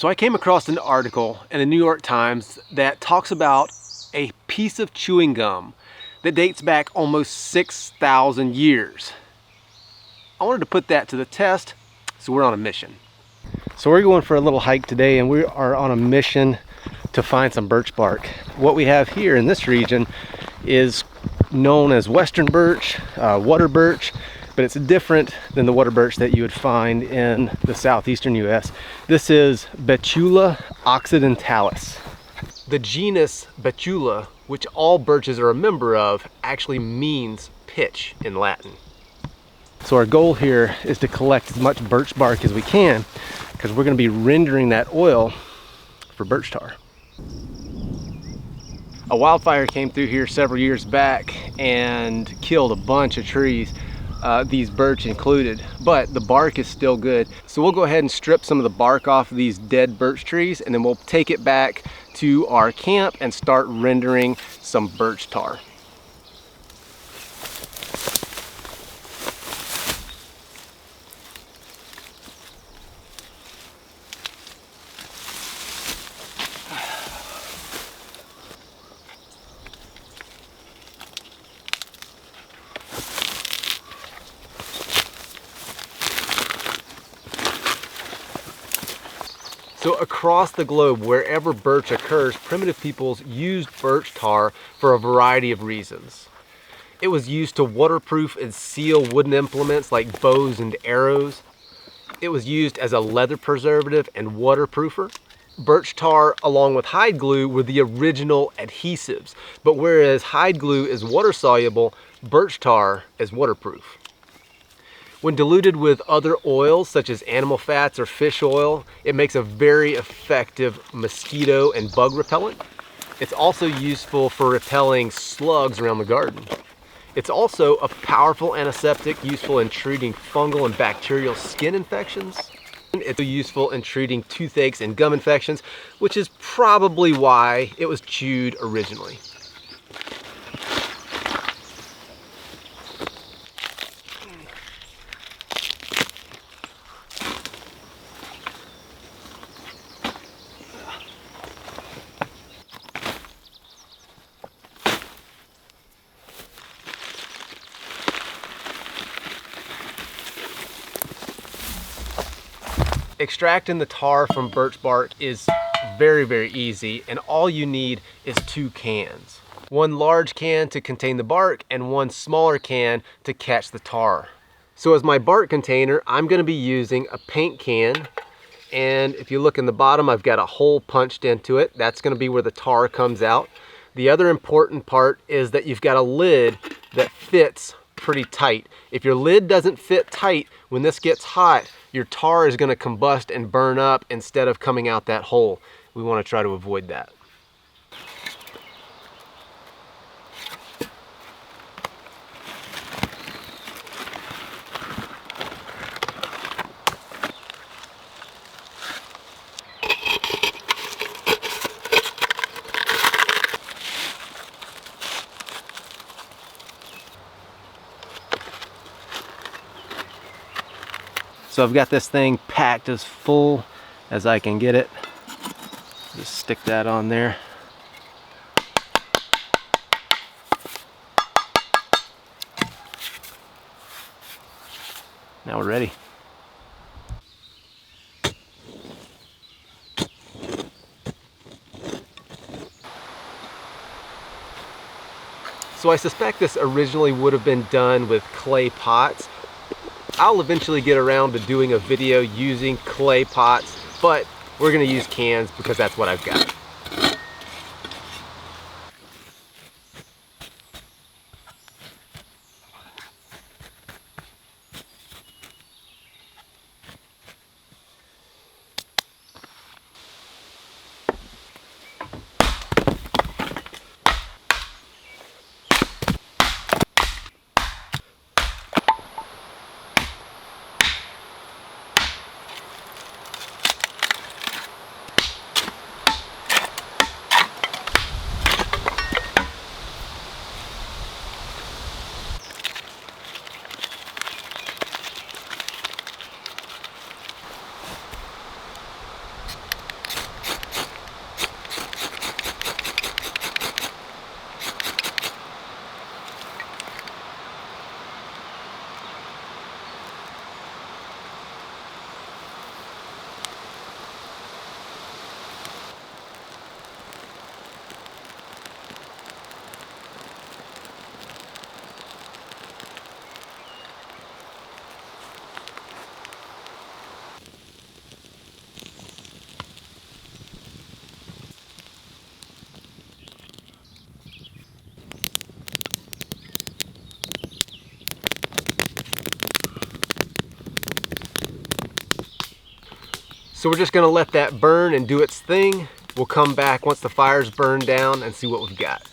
So I came across an article in the New York Times that talks about a piece of chewing gum that dates back almost 6,000 years. I wanted to put that to the test, so we're on a mission. So we're going for a little hike today, and we are on a mission to find some birch bark. What we have here in this region is known as western birch, water birch, but it's different than the water birch that you would find in the southeastern US. This is Betula occidentalis. The genus Betula, which all birches are a member of, actually means pitch in Latin. So our goal here is to collect as much birch bark as we can, because we're going to be rendering that oil for birch tar. A wildfire came through here several years back and killed a bunch of trees, these birch included, but the bark is still good. So we'll go ahead and strip some of the bark off of these dead birch trees, and then we'll take it back to our camp and start rendering some birch tar. So across the globe, wherever birch occurs, primitive peoples used birch tar for a variety of reasons. It was used to waterproof and seal wooden implements like bows and arrows. It was used as a leather preservative and waterproofer. Birch tar, along with hide glue, were the original adhesives. But whereas hide glue is water soluble, birch tar is waterproof. When diluted with other oils, such as animal fats or fish oil, it makes a very effective mosquito and bug repellent. It's also useful for repelling slugs around the garden. It's also a powerful antiseptic, useful in treating fungal and bacterial skin infections. It's useful in treating toothaches and gum infections, which is probably why it was chewed originally. Extracting the tar from birch bark is very easy, and all you need is 2 cans. One large can to contain the bark and one smaller can to catch the tar. So as my bark container, I'm going to be using a paint can, and if you look in the bottom, I've got a hole punched into it. That's going to be where the tar comes out. The other important part is that you've got a lid that fits pretty tight. If your lid doesn't fit tight, when this gets hot, your tar is going to combust and burn up instead of coming out that hole. We want to try to avoid that. So I've got this thing packed as full as I can get it. Just stick that on there. Now we're ready. So I suspect this originally would have been done with clay pots. I'll eventually get around to doing a video using clay pots, but we're going to use cans because that's what I've got. So we're just gonna let that burn and do its thing. We'll come back once the fire's burned down and see what we've got.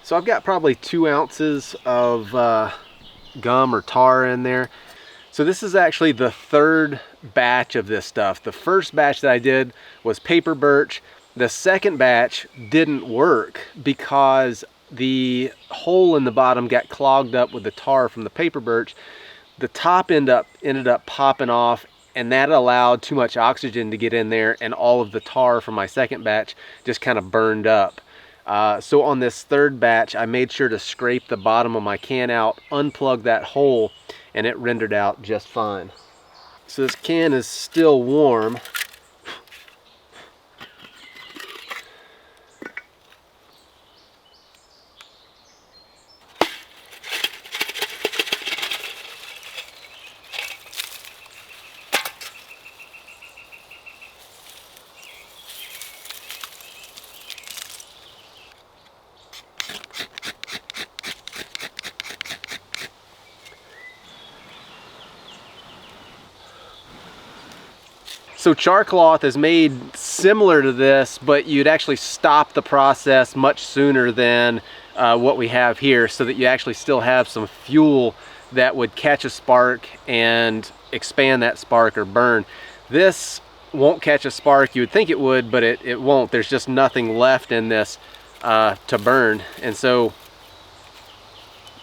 So I've got probably 2 ounces of gum or tar in there. So this is actually the 3rd batch of this stuff. The first batch that I did was paper birch. The second batch didn't work because the hole in the bottom got clogged up with the tar from the paper birch. The top ended up popping off, and that allowed too much oxygen to get in there, and all of the tar from my second batch just kind of burned up. So on this 3rd batch, I made sure to scrape the bottom of my can out, unplug that hole, and it rendered out just fine. So this can is still warm. So char cloth is made similar to this, but you'd actually stop the process much sooner than what we have here, so that you actually still have some fuel that would catch a spark and expand that spark or burn. This won't catch a spark. You would think it would, but it won't. There's just nothing left in this to burn. And so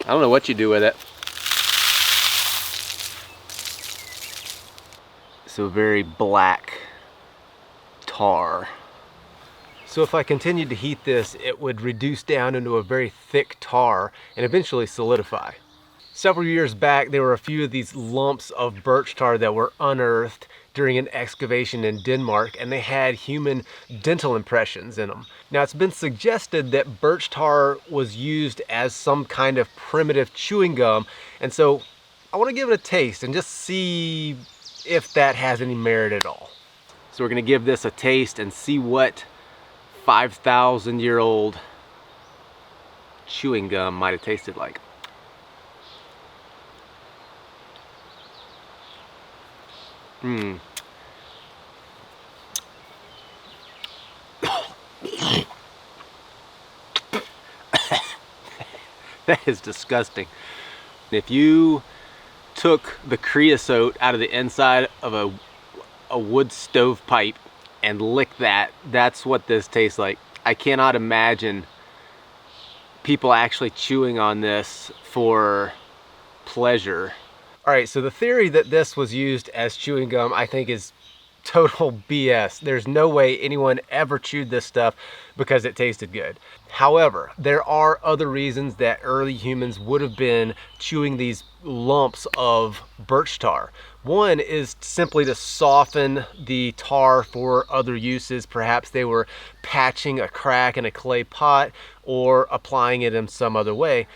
I don't know what you do with it. So very black tar. So if I continued to heat this, it would reduce down into a very thick tar and eventually solidify. Several years back, there were a few of these lumps of birch tar that were unearthed during an excavation in Denmark, and they had human dental impressions in them. Now, it's been suggested that birch tar was used as some kind of primitive chewing gum, and so I want to give it a taste and just see if that has any merit at all. So we're going to give this a taste and see what 5,000-year-old chewing gum might have tasted like. That is disgusting. If you took the creosote out of the inside of a wood stove pipe and licked that, that's what this tastes like. I cannot imagine people actually chewing on this for pleasure. All right, so the theory that this was used as chewing gum, I think, is total BS. There's no way anyone ever chewed this stuff because it tasted good. However, there are other reasons that early humans would have been chewing these lumps of birch tar. One is simply to soften the tar for other uses. Perhaps they were patching a crack in a clay pot or applying it in some other way.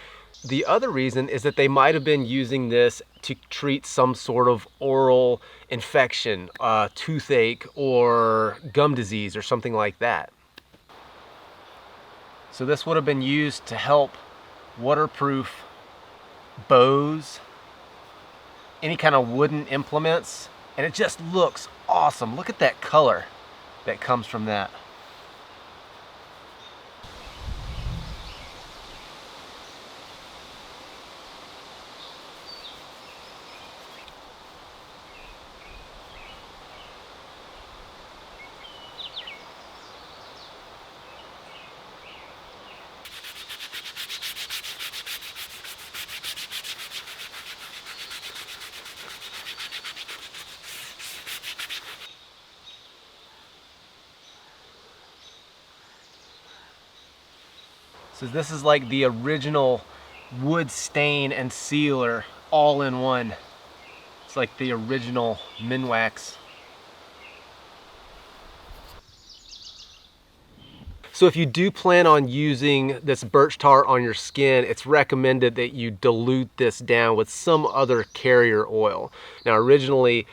The other reason is that they might have been using this to treat some sort of oral infection, toothache, or gum disease, or something like that. So this would have been used to help waterproof bows, any kind of wooden implements, and it just looks awesome. Look at that color that comes from that. So this is like the original wood stain and sealer all in one. It's like the original Minwax. So if you do plan on using this birch tar on your skin, it's recommended that you dilute this down with some other carrier oil. Now originally,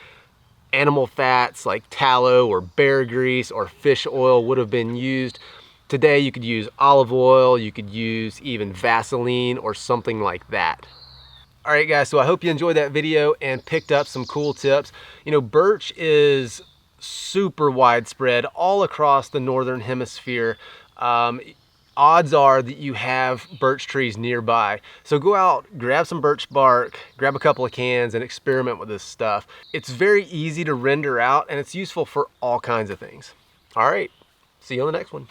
animal fats like tallow or bear grease or fish oil would have been used. Today you could use olive oil, you could use even Vaseline or something like that. All right guys, so I hope you enjoyed that video and picked up some cool tips. You know, birch is super widespread all across the northern hemisphere. Odds are that you have birch trees nearby. So go out, grab some birch bark, grab a couple of cans and experiment with this stuff. It's very easy to render out and it's useful for all kinds of things. All right, see you on the next one.